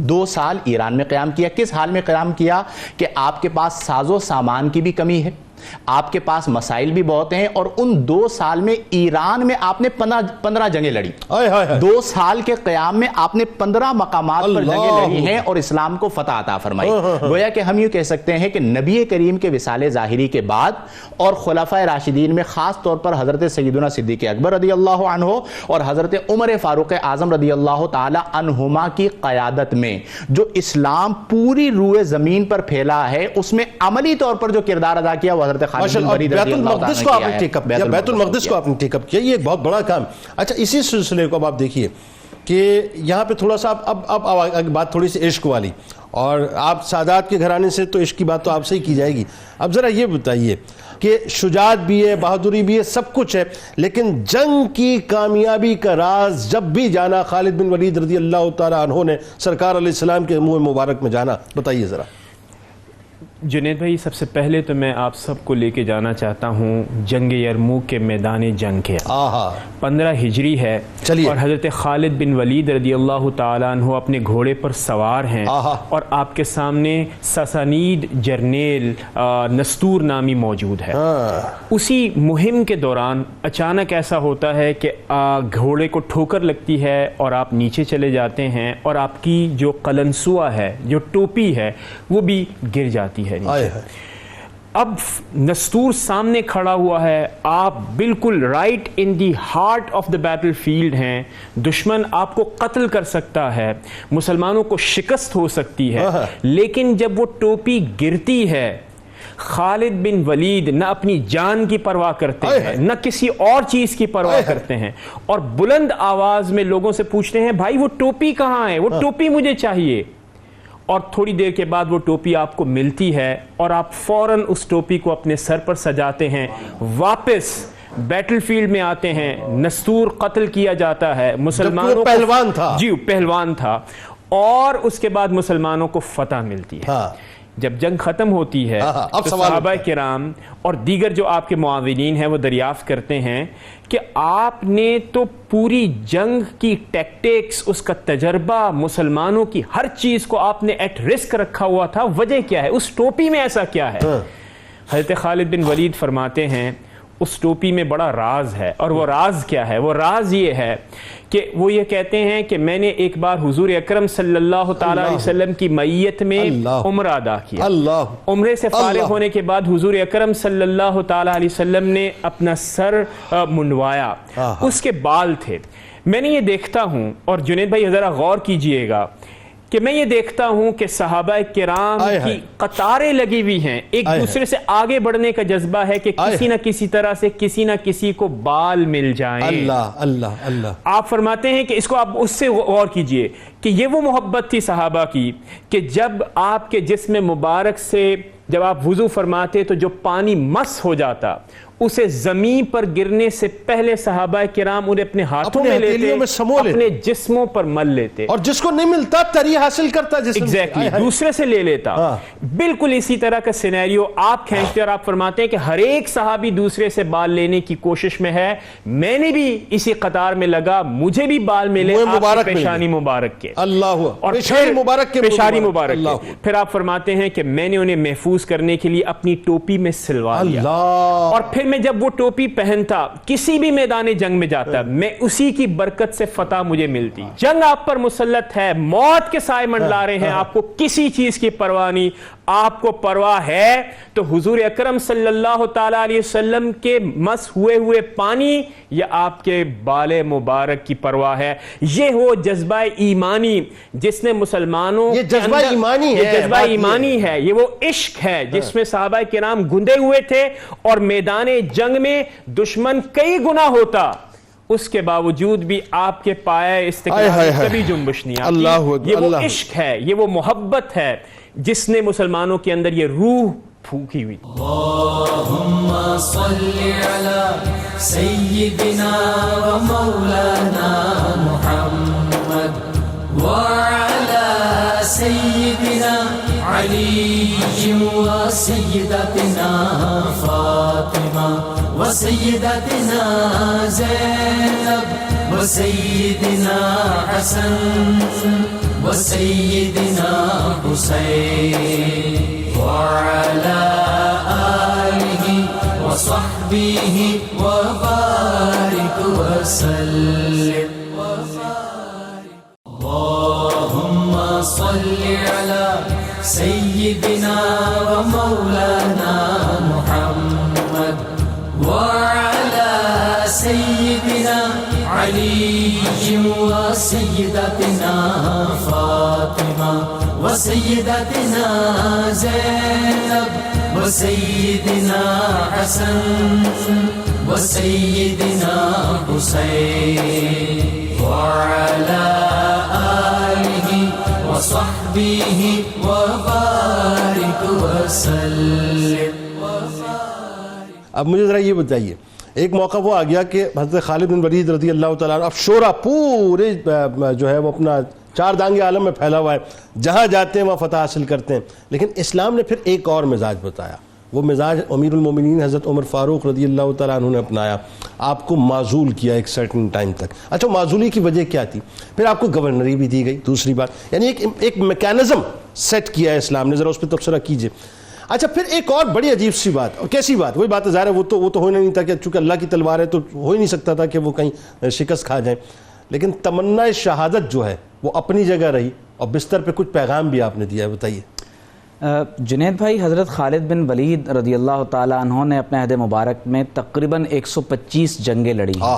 2 سال ایران میں قیام کیا۔ کس حال میں قیام کیا کہ آپ کے پاس ساز و سامان کی بھی کمی ہے، آپ کے پاس مسائل بھی بہت ہیں، اور ان 2 سال میں ایران میں آپ نے 15 جنگیں لڑی۔ 2 سال کے قیام میں آپ نے 15 مقامات پر جنگیں لڑی ہیں اور اسلام کو فتح عطا فرمائی۔ گویا کہ ہم یوں کہہ سکتے ہیں کہ نبی کریم کے وصال ظاہری کے بعد اور خلفائے راشدین میں خاص طور پر حضرت سیدنا صدیق اکبر رضی اللہ عنہ اور حضرت عمر فاروق اعظم رضی اللہ تعالی عنہما کی قیادت میں جو اسلام پوری روئے زمین پر پھیلا ہے، اس میں عملی طور پر جو کردار ادا کیا وہ حضرت خالد بن ولید رضی اللہ تعالی عنہ کو آپ نے ٹیک اپ کیا، بیت المقدس کو آپ نے ٹیک اپ کیا، یہ ایک بہت بڑا کام۔ اچھا اسی سلسلے کو اب آپ دیکھیے کہ یہاں پہ تھوڑا سا اب بات تھوڑی سی عشق والی، اور آپ سادات کے گھرانے سے تو عشق کی بات تو آپ سے ہی کی جائے گی۔ اب ذرا یہ بتائیے کہ شجاعت بھی ہے، بہادری بھی ہے، سب کچھ ہے، لیکن جنگ کی کامیابی کا راز جب بھی جانا خالد بن ولید رضی اللہ تعالیٰ عنہ نے سرکار علیہ السلام کے منہ مبارک میں جانا، بتائیے ذرا۔ جنید بھائی، سب سے پہلے تو میں آپ سب کو لے کے جانا چاہتا ہوں جنگ یرموک کے میدان جنگ کے۔ 15 ہجری ہے اور حضرت خالد بن ولید رضی اللہ تعالیٰ عنہ اپنے گھوڑے پر سوار ہیں، اور آپ کے سامنے ساسانید جرنیل نستور نامی موجود ہے۔ اسی مہم کے دوران اچانک ایسا ہوتا ہے کہ گھوڑے کو ٹھوکر لگتی ہے اور آپ نیچے چلے جاتے ہیں، اور آپ کی جو قلنسوہ ہے، جو ٹوپی ہے، وہ بھی گر جاتی ہے نیچے۔ اب نستور سامنے کھڑا ہوا ہے، آپ بالکل right in the heart of the battle field ہیں، دشمن آپ کو قتل کر سکتا ہے، مسلمانوں کو شکست ہو سکتی ہے، لیکن جب وہ ٹوپی گرتی ہے، خالد بن ولید نہ اپنی جان کی پرواہ کرتے ہیں، نہ کسی اور چیز کی پرواہ کرتے ہیں، اور بلند آواز میں لوگوں سے پوچھتے ہیں بھائی وہ ٹوپی کہاں ہے، وہ ٹوپی مجھے چاہیے۔ اور تھوڑی دیر کے بعد وہ ٹوپی آپ کو ملتی ہے اور آپ فوراً اس ٹوپی کو اپنے سر پر سجاتے ہیں، واپس بیٹل فیلڈ میں آتے ہیں، نستور قتل کیا جاتا ہے، مسلمانوں پہلوان تھا، جی پہلوان تھا، اور اس کے بعد مسلمانوں کو فتح ملتی ہے۔ جب جنگ ختم ہوتی ہے تو صحابہ کرام اور دیگر جو آپ کے معاونین ہیں وہ دریافت کرتے ہیں کہ آپ نے تو پوری جنگ کی ٹیکٹکس، اس کا تجربہ، مسلمانوں کی ہر چیز کو آپ نے ایٹ رسک رکھا ہوا تھا، وجہ کیا ہے؟ اس ٹوپی میں ایسا کیا ہے؟ حضرت خالد بن ولید فرماتے ہیں اس ٹوپی میں بڑا راز ہے، اور وہ راز کیا ہے؟ وہ راز یہ ہے کہ وہ یہ کہتے ہیں کہ میں نے ایک بار حضور اکرم صلی اللہ تعالی علیہ وسلم کی معیت میں عمرہ ادا کیا، عمرے سے فارغ ہونے کے بعد حضور اکرم صلی اللہ تعالی علیہ وسلم نے اپنا سر منڈوایا، اس کے بال تھے، میں نے یہ دیکھتا ہوں، اور جنید بھائی ذرا غور کیجئے گا کہ میں یہ دیکھتا ہوں کہ صحابہ کرام کی قطاریں لگی ہوئی ہیں، ایک دوسرے سے آگے بڑھنے کا جذبہ ہے کہ کسی نہ کسی طرح سے کسی نہ کسی کو بال مل جائیں۔ اللہ اللہ اللہ۔ آپ فرماتے ہیں کہ اس کو آپ اس سے غور کیجئے کہ یہ وہ محبت تھی صحابہ کی کہ جب آپ کے جسم مبارک سے جب آپ وضو فرماتے تو جو پانی مس ہو جاتا اسے زمین پر گرنے سے پہلے صحابہ کرام انہیں اپنے ہاتھوں میں لیتے، اپنے جسموں پر مل لیتے، اور جس کو نہیں ملتا تری حاصل کرتا، ایگزیکٹلی دوسرے سے لے لیتا۔ بالکل اسی طرح کا سینیریو آپ کھینچتے اور آپ فرماتے ہیں کہ ہر ایک صحابی دوسرے سے بال لینے کی کوشش میں ہے، میں نے بھی اسی قطار میں لگا، مجھے بھی بال ملے پیشانی مبارک کے، اللہ، اور پیشانی مبارک کے۔ پھر آپ فرماتے ہیں کہ میں نے انہیں محفوظ کرنے کے لیے اپنی ٹوپی میں سلوا لیا، اور پھر میں جب وہ ٹوپی پہنتا کسی بھی میدان جنگ میں جاتا، میں اسی کی برکت سے فتح مجھے ملتی۔ جنگ آپ پر مسلط ہے، موت کے سائے منڈلا رہے ہیں، آپ کو کسی چیز کی پرواہ نہیں، آپ کو پرواہ ہے تو حضور اکرم صلی اللہ تعالی علیہ وسلم کے مس ہوئے پانی یا آپ کے بال مبارک کی پرواہ ہے۔ یہ وہ جذبہ ایمانی جس نے مسلمانوں، یہ جذبہ ایمانی ہے، یہ وہ عشق ہے جس میں صحابہ کرام گندے ہوئے تھے، اور میدان جنگ میں دشمن کئی گنا ہوتا، اس کے باوجود بھی آپ کے پائے استقلال میں کبھی جنبش نہیں آتی۔ یہ وہ عشق ہے، یہ وہ محبت ہے جس نے مسلمانوں کے اندر یہ روح پھونکی ہوئی۔ اللہم صلی علی سیدنا و مولانا محمد وعلی سيدنا علي وسيدتنا فاطمة وسيدتنا زينب وسيدنا حسن وسيدنا حسين وعلى آله وصحبه وبارك وسلم. اللهم صل على سيدنا ومولانا محمد وعلى سيدنا علي وسيدتنا فاطمة وسيدتنا زينب وسيدنا حسن وسيدنا حسين وعلى آله وصحبه وبارك وسلم. اب مجھے ذرا یہ بتائیے، ایک موقع وہ آ گیا کہ حضرت خالد بن ولید رضی اللہ تعالیٰ عنہ، اب شورا پورے جو ہے وہ اپنا چار دانگے عالم میں پھیلا ہوا ہے، جہاں جاتے ہیں وہاں فتح حاصل کرتے ہیں، لیکن اسلام نے پھر ایک اور مزاج بتایا. وہ مزاج امیر المومنین حضرت عمر فاروق رضی اللہ تعالیٰ عنہ نے اپنایا. آپ کو معزول کیا ایک سرٹن ٹائم تک. اچھا، معزولی کی وجہ کیا تھی؟ پھر آپ کو گورنری بھی دی گئی. دوسری بات یعنی ایک میکینزم سیٹ کیا ہے اسلام نے، ذرا اس پہ تبصرہ کیجئے. اچھا، پھر ایک اور بڑی عجیب سی بات، اور کیسی بات؟ وہی بات ہے، ظاہر ہے وہ تو ہونا نہیں تھا کہ چونکہ اللہ کی تلوار ہے تو ہو ہی نہیں سکتا تھا کہ وہ کہیں شکست کھا جائیں، لیکن تمنا شہادت جو ہے وہ اپنی جگہ رہی، اور بستر پہ کچھ پیغام بھی آپ نے دیا ہے. بتائیے. جنید بھائی، حضرت خالد بن ولید رضی اللہ تعالیٰ عنہ نے اپنے عہد مبارک میں تقریباً 125 جنگیں لڑی ہیں،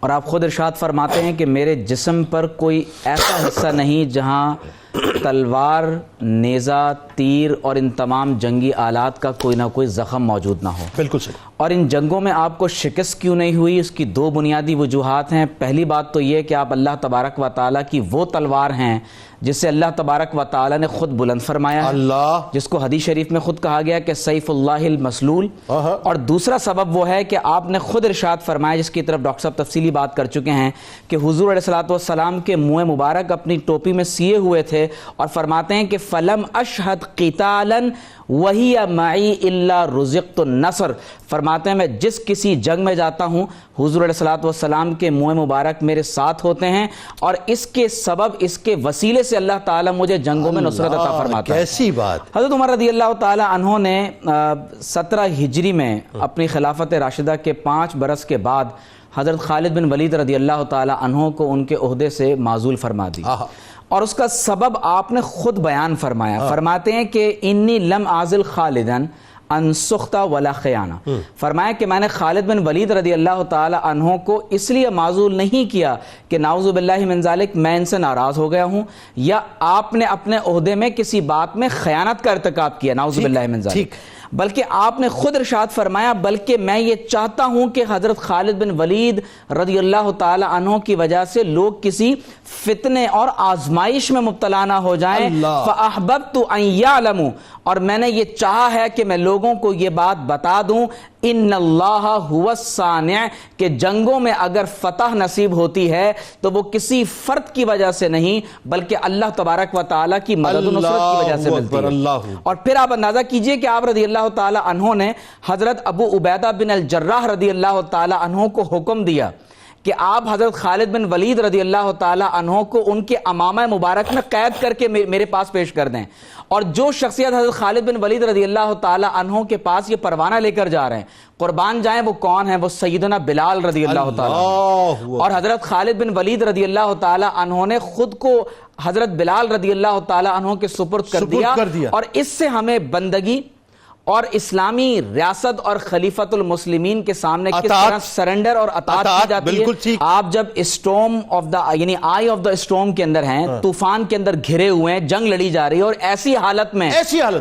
اور آپ خود ارشاد فرماتے ہیں کہ میرے جسم پر کوئی ایسا حصہ نہیں جہاں تلوار، نیزہ، تیر اور ان تمام جنگی آلات کا کوئی نہ کوئی زخم موجود نہ ہو. بالکل صحیح. اور ان جنگوں میں آپ کو شکست کیوں نہیں ہوئی؟ اس کی دو بنیادی وجوہات ہیں. پہلی بات تو یہ کہ آپ اللہ تبارک و تعالیٰ کی وہ تلوار ہیں جسے اللہ تبارک و تعالیٰ نے خود بلند فرمایا ہے، اللہ، جس کو حدیث شریف میں خود کہا گیا کہ سیف اللہ المسلول. اور دوسرا سبب وہ ہے کہ آپ نے خود ارشاد فرمایا، جس کی طرف ڈاکٹر صاحب تفصیلی بات کر چکے ہیں، کہ حضور علیہ الصلوۃ والسلام کے منہ مبارک اپنی ٹوپی میں سیے ہوئے تھے، اور فرماتے ہیں کہ فلم اشہد قتالا وہی معی الا رزقت النصر. فرماتے ہیں میں جس کسی جنگ میں جاتا ہوں حضور علیہ الصلوۃ والسلام کے منہ مبارک میرے ساتھ ہوتے ہیں، اور اس کے سبب، اس کے وسیلے سے اللہ تعالیٰ مجھے جنگوں میں نصرت عطا فرماتا ہے. کیسی بات. حضرت عمر رضی اللہ تعالیٰ عنہ نے 17 ہجری میں اپنی خلافت راشدہ کے 5 برس کے بعد حضرت خالد بن ولید رضی اللہ تعالیٰ عنہ کو ان کے عہدے سے معزول فرما دی، اور اس کا سبب آپ نے خود بیان فرمایا. فرماتے ہیں کہ انی لم آزل خالدن ان سختا ولا خیانہ. فرمایا کہ میں نے خالد بن ولید رضی اللہ تعالی عنہ کو اس لیے معزول نہیں کیا کہ نعوذ باللہ من ذالک میں ان سے ناراض ہو گیا ہوں، یا آپ نے اپنے عہدے میں کسی بات میں خیانت کا ارتکاب کیا، نعوذ باللہ من ذالک، بلکہ آپ نے خود ارشاد فرمایا بلکہ میں یہ چاہتا ہوں کہ حضرت خالد بن ولید رضی اللہ تعالی عنہ کی وجہ سے لوگ کسی فتنے اور آزمائش میں مبتلا نہ ہو جائیں. فَأَحْبَبْتُ أَن يَعْلَمُوا، اور میں نے یہ چاہا ہے کہ میں لوگوں کو یہ بات بتا دوں، ان اللہ هو الصانع، کہ جنگوں میں اگر فتح نصیب ہوتی ہے تو وہ کسی فرد کی وجہ سے نہیں بلکہ اللہ تبارک و تعالیٰ کی مدد و نصرت کی وجہ سے ملتی ہے. اور پھر آپ اندازہ کیجئے کہ آپ رضی اللہ تعالی عنہ نے حضرت ابو عبیدہ بن الجراح رضی اللہ تعالی عنہ کو حکم دیا کہ آپ حضرت خالد بن ولید رضی اللہ تعالی عنہ کو ان کے امامہ مبارک میں قید کر کے میرے پاس پیش کر دیں. اور جو شخصیت حضرت خالد بن ولید رضی اللہ تعالی عنہ کے پاس یہ پروانہ لے کر جا رہے ہیں قربان جائیں وہ کون ہیں؟ وہ سیدنا بلال رضی اللہ تعالی عنہ. اور حضرت خالد بن ولید رضی اللہ تعالی عنہ نے خود کو حضرت بلال رضی اللہ تعالی عنہ کے سپرد کر دیا. اور اس سے ہمیں بندگی اور اسلامی ریاست اور خلیفت المسلمین کے سامنے کس طرح سرنڈر اور اطاعت کی جاتی ہے. آپ جب اسٹورم آف دا یعنی آئی آف دا اسٹورم کے اندر ہیں، طوفان کے اندر گھرے ہوئے ہیں، جنگ لڑی جا رہی ہے، اور ایسی حالت میں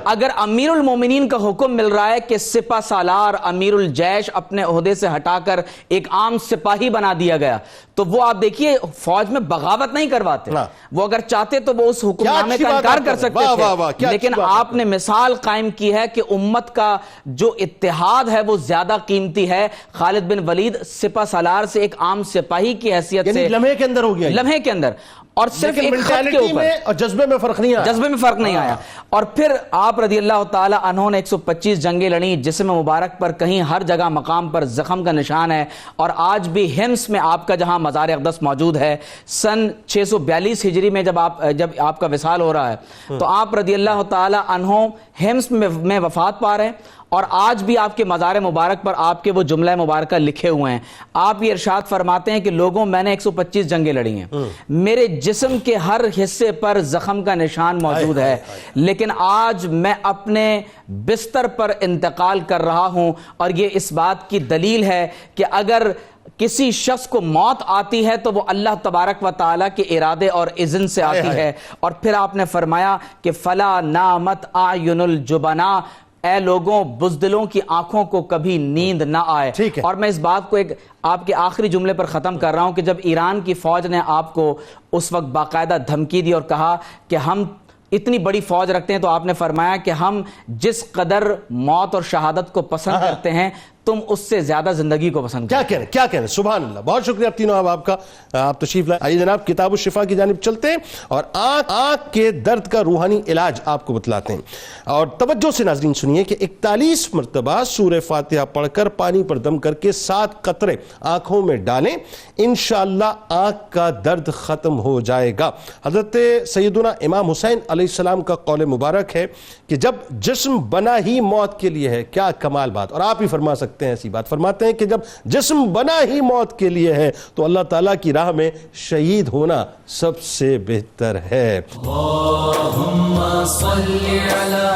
اگر امیر المومنین کا حکم مل رہا ہے کہ سپہ سالار امیر الجیش اپنے عہدے سے ہٹا کر ایک عام سپاہی بنا دیا گیا، تو وہ آپ دیکھیے فوج میں بغاوت نہیں کرواتے. وہ اگر چاہتے تو وہ اس حکم نامے کا انکار کر سکتے تھے، لیکن آپ نے مثال قائم کی ہے کہ امت کا جو اتحاد ہے وہ زیادہ قیمتی ہے. خالد بن ولید سپہ سالار سے ایک عام سپاہی کی حیثیت سے لمحے کے اندر ہو گیا، لمحے کے اندر. اور صرف ایک خط کے مینٹالٹی اوپر میں اور جذبے میں فرق نہیں آیا، جذبے میں فرق نہیں آیا. اور پھر آپ رضی اللہ تعالی عنہ نے 125 جنگیں لڑیں، جسم مبارک پر کہیں ہر جگہ مقام پر زخم کا نشان ہے. اور آج بھی حمص میں آپ کا جہاں مزار اقدس موجود ہے، سن 642 ہجری میں جب آپ کا وصال ہو رہا ہے تو آپ رضی اللہ تعالی عنہ حمص میں وفات پا رہے ہیں. اور آج بھی آپ کے مزار مبارک پر آپ کے وہ جملہ مبارکہ لکھے ہوئے ہیں. آپ یہ ارشاد فرماتے ہیں کہ لوگوں میں نے 125 جنگیں لڑی ہیں، میرے جسم کے ہر حصے پر زخم کا نشان موجود ہے، لیکن آج میں اپنے بستر پر انتقال کر رہا ہوں. اور یہ اس بات کی دلیل ہے کہ اگر کسی شخص کو موت آتی ہے تو وہ اللہ تبارک و تعالیٰ کے ارادے اور اذن سے آتی ہے. اور پھر آپ نے فرمایا کہ فلا نامت اعین الجبنا، اے لوگوں بزدلوں کی آنکھوں کو کبھی نیند نہ آئے. اور میں اس بات کو ایک آپ کے آخری جملے پر ختم کر رہا ہوں کہ جب ایران کی فوج نے آپ کو اس وقت باقاعدہ دھمکی دی اور کہا کہ ہم اتنی بڑی فوج رکھتے ہیں، تو آپ نے فرمایا کہ ہم جس قدر موت اور شہادت کو پسند کرتے ہیں تم اس سے زیادہ زندگی کو پسند کرتے ہیں. کیا کہنے، سبحان اللہ. بہت شکریہ آپ تینوں آپ کا، آپ تشریف لائے. آئیے جناب کتاب الشفا کی جانب چلتے ہیں اور آنکھ کے درد کا روحانی علاج آپ کو بتلاتے ہیں. اور توجہ سے ناظرین سنیے کہ 41 مرتبہ سورہ فاتحہ پڑھ کر پانی پر دم کر کے 7 قطرے آنکھوں میں ڈالیں، انشاءاللہ آنکھ کا درد ختم ہو جائے گا. حضرت سیدنا امام حسین علیہ السلام کا قول مبارک ہے کہ جب جسم بنا ہی موت کے لیے ہے، کیا کمال بات. اور آپ ہی فرما سکتے ہیں ایسی بات، فرماتے ہیں کہ جب جسم بنا ہی موت کے لیے ہے تو اللہ تعالیٰ کی راہ میں شہید ہونا سب سے بہتر ہے. اللہم صلی علی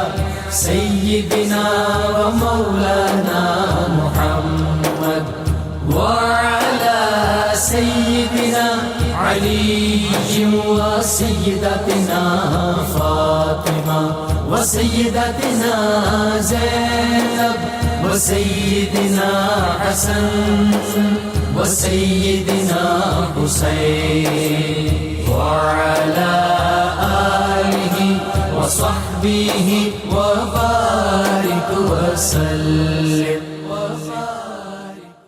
سیدنا و مولانا محمد وعلی سیدنا علی و سیدتنا فاطمہ و سیدتنا زینب و سیدنا حسن و سیدنا حسین وعلی آلہ و صحبہ و بارک وسلم.